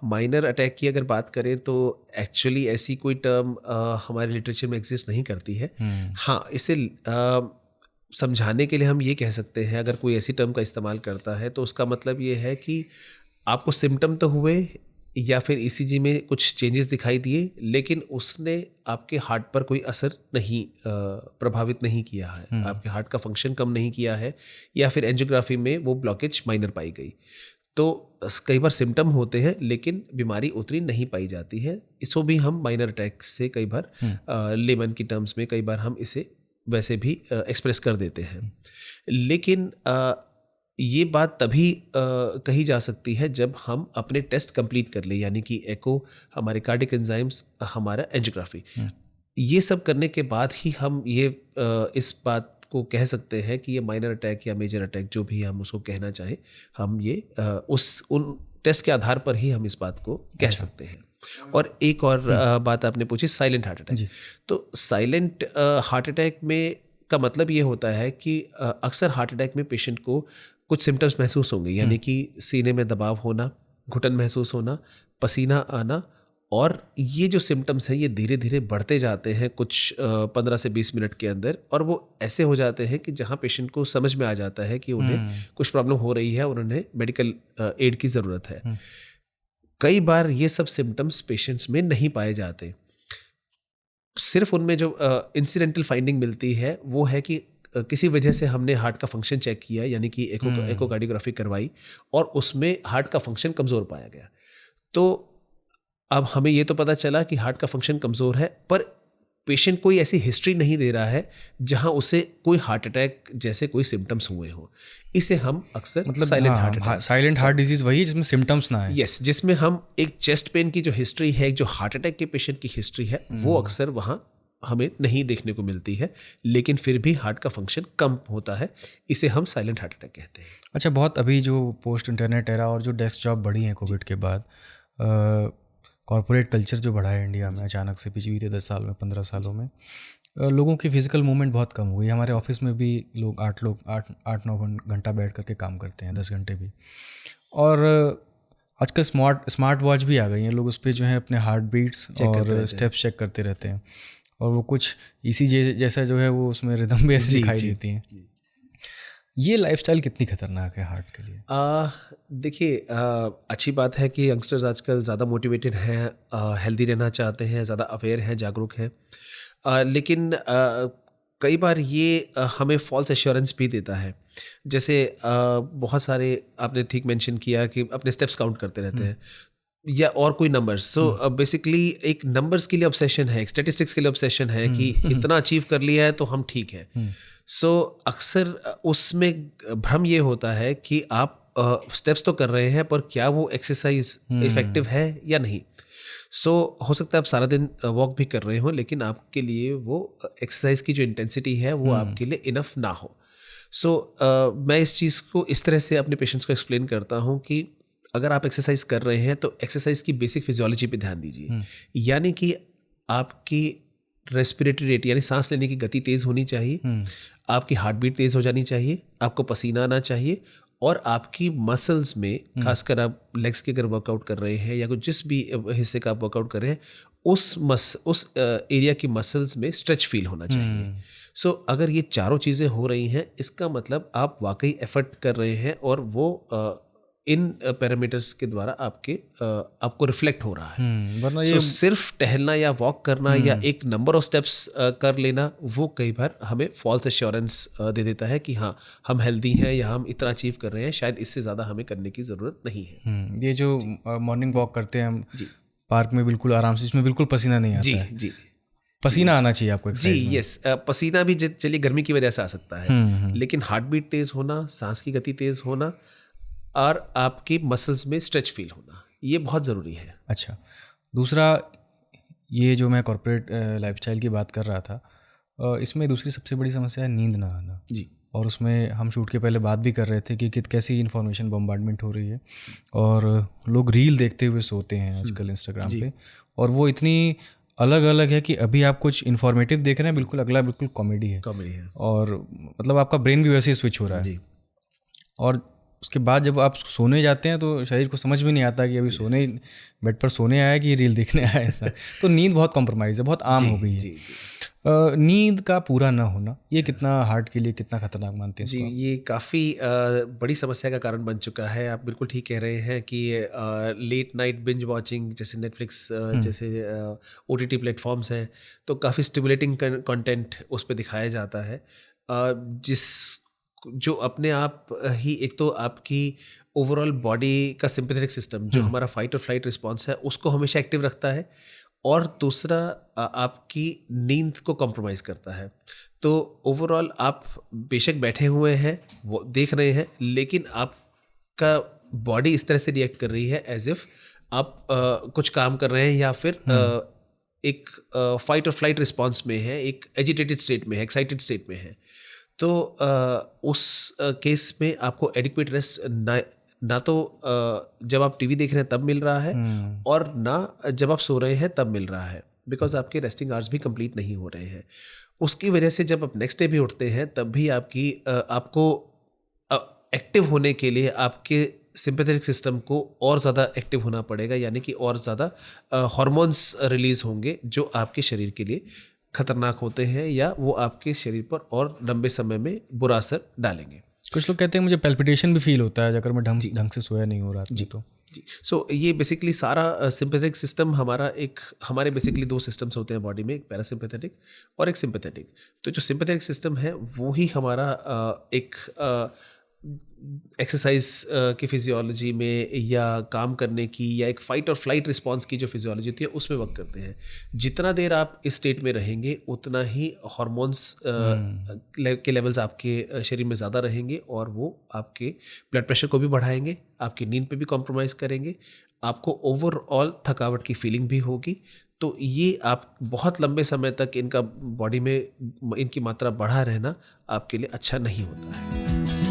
Minor attack की अगर बात करें तो एक्चुअली ऐसी कोई टर्म हमारे लिटरेचर में एग्जिस्ट नहीं करती है। हाँ, इसे समझाने के लिए हम ये कह सकते हैं, अगर कोई ऐसी टर्म का इस्तेमाल करता है तो उसका मतलब ये है कि आपको सिम्टम तो हुए या फिर ईसीजी में कुछ चेंजेस दिखाई दिए, लेकिन उसने आपके हार्ट पर कोई असर नहीं प्रभावित नहीं किया है, आपके हार्ट का फंक्शन कम नहीं किया है, या फिर एंजियोग्राफी में वो ब्लॉकेज माइनर पाई गई। तो कई बार सिम्टम होते हैं लेकिन बीमारी उतनी नहीं पाई जाती है। इसको भी हम माइनर अटैक से कई बार लेमन की टर्म्स में कई बार हम इसे वैसे भी एक्सप्रेस कर देते हैं। लेकिन ये बात तभी कही जा सकती है जब हम अपने टेस्ट कंप्लीट कर लें, यानी कि एको, हमारे कार्डियक एंजाइम्स, हमारा एंजियोग्राफी, ये सब करने के बाद ही हम ये इस बात को कह सकते हैं कि ये माइनर अटैक या मेजर अटैक, जो भी हम उसको कहना चाहें, हम ये उन टेस्ट के आधार पर ही हम इस बात को कह सकते हैं। और एक और बात आपने पूछी, साइलेंट हार्ट अटैक। तो साइलेंट हार्ट अटैक में का मतलब ये होता है कि अक्सर हार्ट अटैक में पेशेंट को कुछ सिम्टम्स महसूस होंगे, यानी कि सीने में दबाव होना, घुटन महसूस होना, पसीना आना, और ये जो सिम्टम्स हैं ये धीरे धीरे बढ़ते जाते हैं कुछ 15 से 20 मिनट के अंदर, और वो ऐसे हो जाते हैं कि जहाँ पेशेंट को समझ में आ जाता है कि उन्हें कुछ प्रॉब्लम हो रही है और उन्हें मेडिकल एड की ज़रूरत है। कई बार ये सब सिम्टम्स पेशेंट्स में नहीं पाए जाते, सिर्फ उनमें जो इंसिडेंटल फाइंडिंग मिलती है वो है कि किसी वजह से हमने हार्ट का फंक्शन चेक किया, यानी कि एकोकार्डियोग्राफी करवाई और उसमें हार्ट का फंक्शन कमज़ोर पाया गया। तो अब हमें ये तो पता चला कि हार्ट का फंक्शन कमज़ोर है, पर पेशेंट कोई ऐसी हिस्ट्री नहीं दे रहा है जहां उसे कोई हार्ट अटैक जैसे कोई सिम्टम्स हुए हों। इसे हम अक्सर मतलब साइलेंट हार्ट डिजीज वही जिसमें सिम्टम्स ना है। यस, जिसमें हम एक चेस्ट पेन की जो हिस्ट्री है, जो हार्ट अटैक के पेशेंट की हिस्ट्री है, वो अक्सर वहाँ हमें नहीं देखने को मिलती है, लेकिन फिर भी हार्ट का फंक्शन कम होता है। इसे हम साइलेंट हार्ट अटैक कहते हैं। अच्छा, बहुत अभी जो पोस्ट इंटरनेट एरा और जो डेस्क जॉब बढ़ी है कोविड के बाद, कॉर्पोरेट कल्चर जो बढ़ा है इंडिया में अचानक से बीते 10 साल में, 15 सालों में, लोगों की फिजिकल मूवमेंट बहुत कम हुई। हमारे ऑफिस में भी लोग 8-9 घंटा बैठ करके काम करते हैं, 10 घंटे भी। और आजकल स्मार्ट वॉच भी आ गई हैं, लोग उस पर जो है अपने हार्ट बीट्स और स्टेप्स चेक करते रहते हैं, और वो कुछ ईसीजी जैसा जो है वो उसमें रिदम बेस दिखाई देती हैं। ये लाइफस्टाइल कितनी खतरनाक है हार्ट के लिए? देखिए, अच्छी बात है कि यंगस्टर्स आजकल ज़्यादा मोटिवेटेड हैं, हेल्दी रहना चाहते हैं, ज़्यादा अवेयर हैं, जागरूक हैं, लेकिन कई बार ये हमें फॉल्स एश्योरेंस भी देता है। जैसे बहुत सारे, आपने ठीक मेंशन किया कि अपने स्टेप्स काउंट करते रहते हैं या और कोई नंबर्स। सो बेसिकली एक नंबर्स के लिए ऑब्सेशन है, एक स्टैटिस्टिक्स के लिए ऑब्सेशन है कि इतना अचीव कर लिया है तो हम ठीक हैं। सो अक्सर उसमें भ्रम ये होता है कि आप स्टेप्स तो कर रहे हैं, पर क्या वो एक्सरसाइज इफेक्टिव है या नहीं। सो हो सकता है आप सारा दिन वॉक भी कर रहे हो, लेकिन आपके लिए वो एक्सरसाइज की जो इंटेंसिटी है वो आपके लिए इनफ ना हो। सो मैं इस चीज़ को इस तरह से अपने पेशेंट्स को एक्सप्लेन करता हूँ कि अगर आप एक्सरसाइज कर रहे हैं तो एक्सरसाइज की बेसिक फिजियोलॉजी पे ध्यान दीजिए, यानी कि आपकी रेस्पिरेटरी रेट यानी सांस लेने की गति तेज़ होनी चाहिए, आपकी हार्ट बीट तेज़ हो जानी चाहिए, आपको पसीना आना चाहिए, और आपकी मसल्स में, खासकर आप लेग्स के अगर वर्कआउट कर रहे हैं या कुछ जिस भी हिस्से का आप वर्कआउट कर रहे हैं, उस एरिया की मसल्स में स्ट्रेच फील होना चाहिए। सो अगर ये चारों चीज़ें हो रही हैं, इसका मतलब आप वाकई एफर्ट कर रहे हैं और वो इन पैरामीटर्स के द्वारा आपको रिफ्लेक्ट हो रहा है। वरना ये सिर्फ टहलना या वॉक करना या एक नंबर ऑफ स्टेप्स कर लेना, वो कई बार हमें फॉल्स एश्योरेंस दे देता है कि हाँ हम हेल्दी हैं या हम इतना अचीव कर रहे हैं, शायद इससे ज़्यादा हमें करने की ज़रूरत नहीं है। ये जो मॉर्निंग वॉक करते हैं हम पार्क में बिल्कुल आराम से, इसमें बिल्कुल पसीना नहीं आता है। जी, पसीना आना चाहिए आपको जी। यस, पसीना भी चलिए गर्मी की वजह से आ सकता है, लेकिन हार्ट बीट तेज़ होना, सांस की गति तेज़ होना और आपकी मसल्स में स्ट्रेच फील होना, ये बहुत ज़रूरी है। अच्छा, दूसरा, ये जो मैं कॉर्पोरेट लाइफस्टाइल की बात कर रहा था, इसमें दूसरी सबसे बड़ी समस्या है नींद ना आना। जी। और उसमें हम शूट के पहले बात भी कर रहे थे कि कैसी इन्फॉर्मेशन बम्बार्डमेंट हो रही है, और लोग रील देखते हुए सोते हैं आजकल इंस्टाग्राम पे, और वो इतनी अलग अलग है कि अभी आप कुछ इन्फॉर्मेटिव देख रहे हैं, बिल्कुल अगला बिल्कुल कॉमेडी है, और मतलब आपका ब्रेन भी वैसे ही स्विच हो रहा है। और उसके बाद जब आप सोने जाते हैं तो शरीर को समझ में नहीं आता कि अभी बेड पर सोने आया कि रील देखने आया ऐसा। तो नींद बहुत कॉम्प्रोमाइज़ है, बहुत आम हो गई है। नींद का पूरा ना होना, ये कितना हार्ट के लिए कितना खतरनाक मानते हैं जी, इसको? ये काफ़ी बड़ी समस्या का कारण बन चुका है। आप बिल्कुल ठीक कह रहे हैं कि लेट नाइट बिंज वॉचिंग जैसे नेटफ्लिक्स जैसे ओटीटी प्लेटफॉर्म्स हैं, तो काफ़ी स्टिमुलेटिंग कंटेंट उस पे दिखाया जाता है, जिस जो अपने आप ही एक तो आपकी ओवरऑल बॉडी का सिंपैथेटिक सिस्टम जो हमारा फाइट और फ्लाइट रिस्पॉन्स है उसको हमेशा एक्टिव रखता है, और दूसरा आपकी नींद को कॉम्प्रोमाइज़ करता है। तो ओवरऑल आप बेशक बैठे हुए हैं, वो देख रहे हैं, लेकिन आपका बॉडी इस तरह से रिएक्ट कर रही है एज इफ आप कुछ काम कर रहे हैं, या फिर एक फाइट और फ्लाइट रिस्पॉन्स में है, एक एजिटेटेड स्टेट में है, एक्साइटेड स्टेट में है। तो उस केस में आपको एडिक्वेट रेस्ट ना तो जब आप टीवी देख रहे हैं तब मिल रहा है, और ना जब आप सो रहे हैं तब मिल रहा है, बिकॉज आपके रेस्टिंग आवर्स भी कंप्लीट नहीं हो रहे हैं। उसकी वजह से जब आप नेक्स्ट डे भी उठते हैं तब भी आपको एक्टिव होने के लिए आपके सिंपैथेटिक सिस्टम को और ज़्यादा एक्टिव होना पड़ेगा, यानी कि और ज़्यादा हार्मोन्स रिलीज होंगे जो आपके शरीर के लिए खतरनाक होते हैं, या वो आपके शरीर पर और लंबे समय में बुरा असर डालेंगे। कुछ लोग कहते हैं मुझे पैल्पिटेशन भी फील होता है अगर मैं ढंग से सोया नहीं हो रहा जी। तो जी, सो ये बेसिकली सारा सिंपैथेटिक सिस्टम हमारे बेसिकली दो सिस्टम्स होते हैं बॉडी में, एक पैरासिम्पैथेटिक और एक सिंपैथेटिक। तो जो सिंपैथेटिक सिस्टम है वो ही हमारा एक एक्सरसाइज की फिजियोलॉजी में, या काम करने की, या एक फाइट और फ्लाइट रिस्पॉन्स की जो फिजियोलॉजी होती है उसमें वर्क करते हैं। जितना देर आप इस स्टेट में रहेंगे उतना ही हार्मोन्स के लेवल्स आपके शरीर में ज़्यादा रहेंगे, और वो आपके ब्लड प्रेशर को भी बढ़ाएंगे, आपकी नींद पे भी कॉम्प्रोमाइज़ करेंगे, आपको ओवरऑल थकावट की फीलिंग भी होगी। तो ये आप बहुत लंबे समय तक इनका बॉडी में इनकी मात्रा बढ़ा रहना आपके लिए अच्छा नहीं होता है।